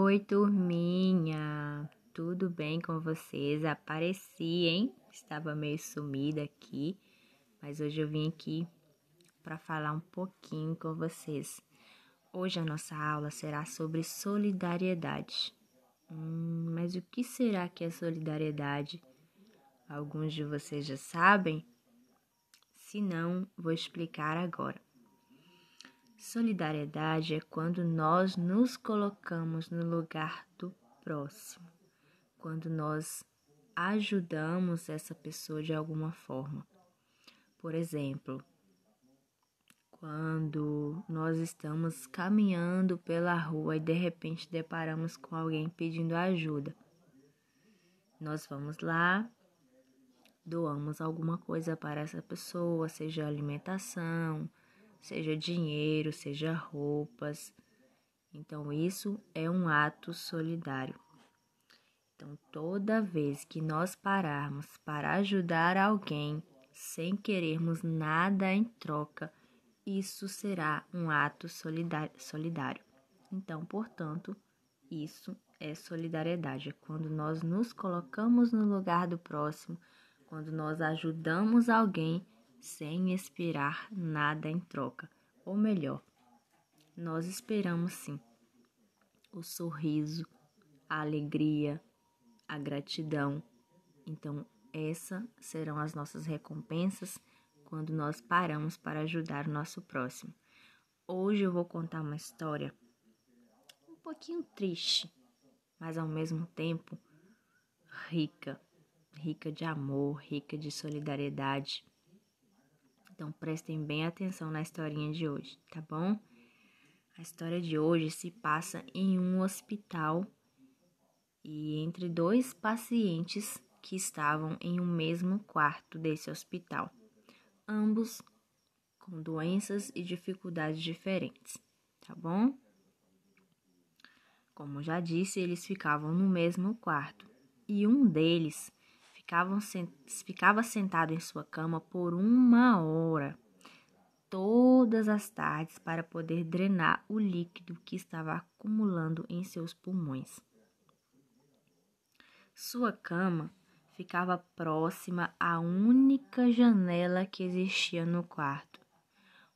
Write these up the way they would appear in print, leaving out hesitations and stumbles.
Oi, turminha! Tudo bem com vocês? Apareci, hein? Estava meio sumida aqui, mas hoje eu vim aqui para falar um pouquinho com vocês. Hoje a nossa aula será sobre solidariedade. Mas o que será que é solidariedade? Alguns de vocês já sabem? Se não, vou explicar agora. Solidariedade é quando nós nos colocamos no lugar do próximo, quando nós ajudamos essa pessoa de alguma forma. Por exemplo, quando nós estamos caminhando pela rua e de repente deparamos com alguém pedindo ajuda, nós vamos lá, doamos alguma coisa para essa pessoa, seja alimentação, seja dinheiro, seja roupas. Então, isso é um ato solidário. Então, toda vez que nós pararmos para ajudar alguém sem querermos nada em troca, isso será um ato solidário. Então, portanto, isso é solidariedade. É quando nós nos colocamos no lugar do próximo, quando nós ajudamos alguém sem esperar nada em troca. Ou melhor, nós esperamos sim o sorriso, a alegria, a gratidão. Então, essas serão as nossas recompensas quando nós paramos para ajudar o nosso próximo. Hoje eu vou contar uma história um pouquinho triste, mas ao mesmo tempo rica de amor, rica de solidariedade. Então, prestem bem atenção na historinha de hoje, tá bom? A história de hoje se passa em um hospital e entre dois pacientes que estavam em um mesmo quarto desse hospital, ambos com doenças e dificuldades diferentes, tá bom? Como já disse, eles ficavam no mesmo quarto e um deles ficava sentado em sua cama por 1 hora, todas as tardes, para poder drenar o líquido que estava acumulando em seus pulmões. Sua cama ficava próxima à única janela que existia no quarto.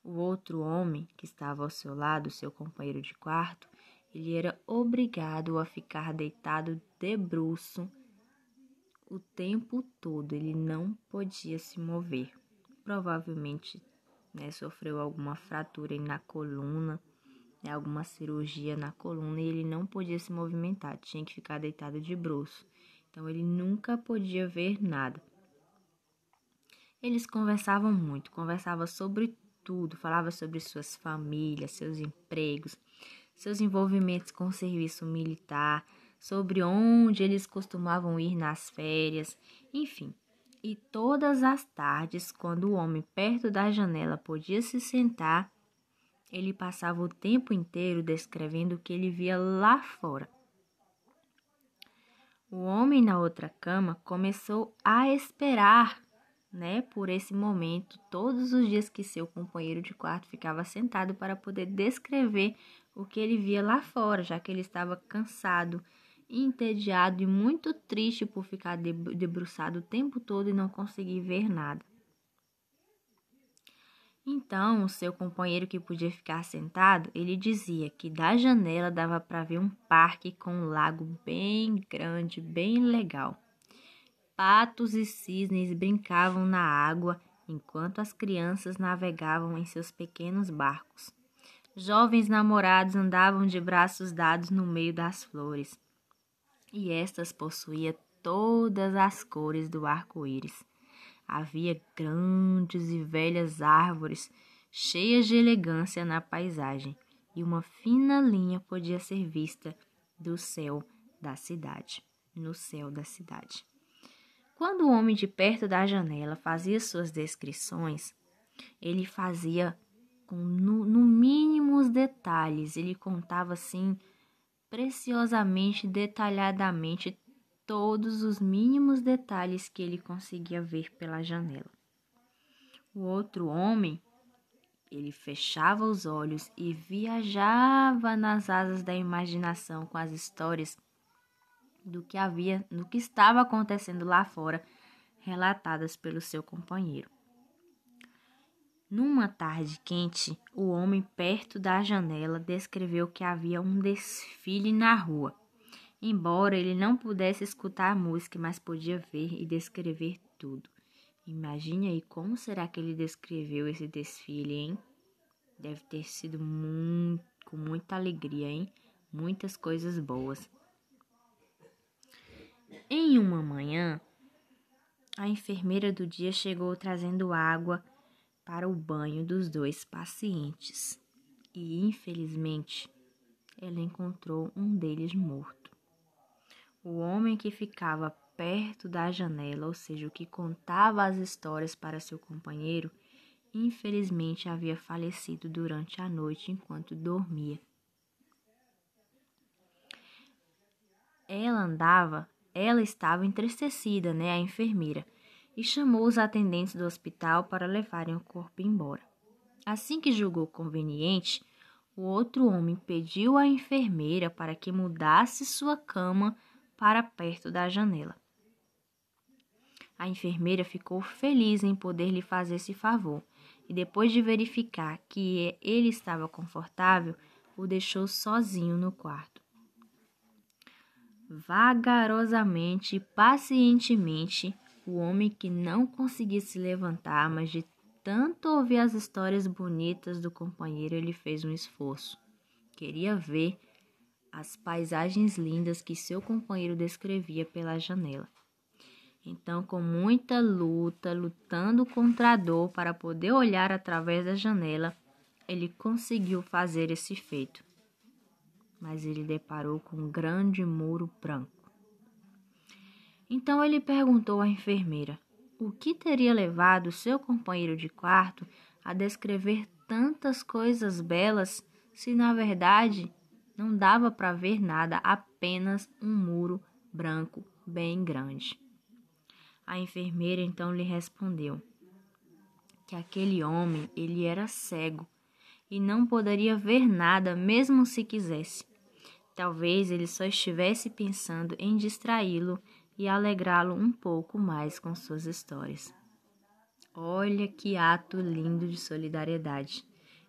O outro homem que estava ao seu lado, seu companheiro de quarto, ele era obrigado a ficar deitado de bruço o tempo todo. Ele não podia se mover. Provavelmente, sofreu alguma fratura na coluna, alguma cirurgia na coluna e ele não podia se movimentar. Tinha que ficar deitado de bruço. Então, ele nunca podia ver nada. Eles conversavam muito, conversavam sobre tudo, falavam sobre suas famílias, seus empregos, seus envolvimentos com o serviço militar, sobre onde eles costumavam ir nas férias, enfim. E todas as tardes, quando o homem perto da janela podia se sentar, ele passava o tempo inteiro descrevendo o que ele via lá fora. O homem na outra cama começou a esperar, por esse momento, todos os dias que seu companheiro de quarto ficava sentado para poder descrever o que ele via lá fora, já que ele estava cansado, entediado e muito triste por ficar debruçado o tempo todo e não conseguir ver nada. Então, o seu companheiro que podia ficar sentado, ele dizia que da janela dava para ver um parque com um lago bem grande, bem legal. Patos e cisnes brincavam na água enquanto as crianças navegavam em seus pequenos barcos. Jovens namorados andavam de braços dados no meio das flores, e estas possuíam todas as cores do arco-íris. Havia grandes e velhas árvores, cheias de elegância na paisagem, e uma fina linha podia ser vista no céu da cidade. Quando o homem de perto da janela fazia suas descrições, ele fazia no mínimo os detalhes. Ele contava assim, preciosamente, detalhadamente, todos os mínimos detalhes que ele conseguia ver pela janela. O outro homem, Ele fechava os olhos e viajava nas asas da imaginação com as histórias do que estava acontecendo lá fora, relatadas pelo seu companheiro. Numa tarde quente, o homem perto da janela descreveu que havia um desfile na rua. Embora ele não pudesse escutar a música, mas podia ver e descrever tudo. Imagine aí como será que ele descreveu esse desfile, hein? Deve ter sido com muita alegria, hein? Muitas coisas boas. Em uma manhã, a enfermeira do dia chegou trazendo água para o banho dos dois pacientes e, infelizmente, ela encontrou um deles morto. O homem que ficava perto da janela, ou seja, o que contava as histórias para seu companheiro, infelizmente havia falecido durante a noite enquanto dormia. Ela estava entristecida, a enfermeira, e chamou os atendentes do hospital para levarem o corpo embora. Assim que julgou conveniente, o outro homem pediu à enfermeira para que mudasse sua cama para perto da janela. A enfermeira ficou feliz em poder lhe fazer esse favor e, depois de verificar que ele estava confortável, o deixou sozinho no quarto. Vagarosamente e pacientemente, o homem, que não conseguia se levantar, mas de tanto ouvir as histórias bonitas do companheiro, ele fez um esforço. Queria ver as paisagens lindas que seu companheiro descrevia pela janela. Então, com muita luta, lutando contra a dor para poder olhar através da janela, ele conseguiu fazer esse feito. Mas ele deparou com um grande muro branco. Então ele perguntou à enfermeira o que teria levado seu companheiro de quarto a descrever tantas coisas belas, se na verdade não dava para ver nada, apenas um muro branco bem grande. A enfermeira então lhe respondeu que aquele homem, ele era cego e não poderia ver nada mesmo se quisesse. Talvez ele só estivesse pensando em distraí-lo e alegrá-lo um pouco mais com suas histórias. Olha que ato lindo de solidariedade.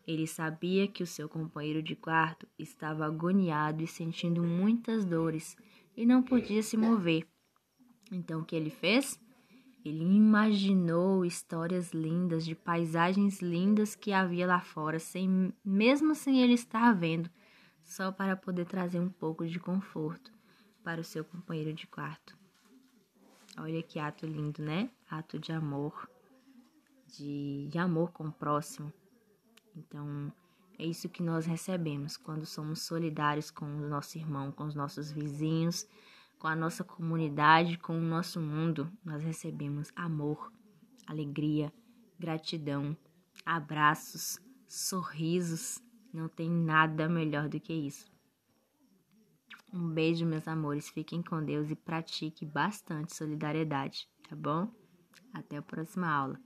Ele sabia que o seu companheiro de quarto estava agoniado e sentindo muitas dores e não podia se mover. Então o que ele fez? Ele imaginou histórias lindas de paisagens lindas que havia lá fora, mesmo sem ele estar vendo, só para poder trazer um pouco de conforto para o seu companheiro de quarto. Olha que ato lindo, né? Ato de amor, de amor com o próximo. Então, é isso que nós recebemos quando somos solidários com o nosso irmão, com os nossos vizinhos, com a nossa comunidade, com o nosso mundo. Nós recebemos amor, alegria, gratidão, abraços, sorrisos. Não tem nada melhor do que isso. Um beijo, meus amores. Fiquem com Deus e pratique bastante solidariedade, tá bom? Até a próxima aula.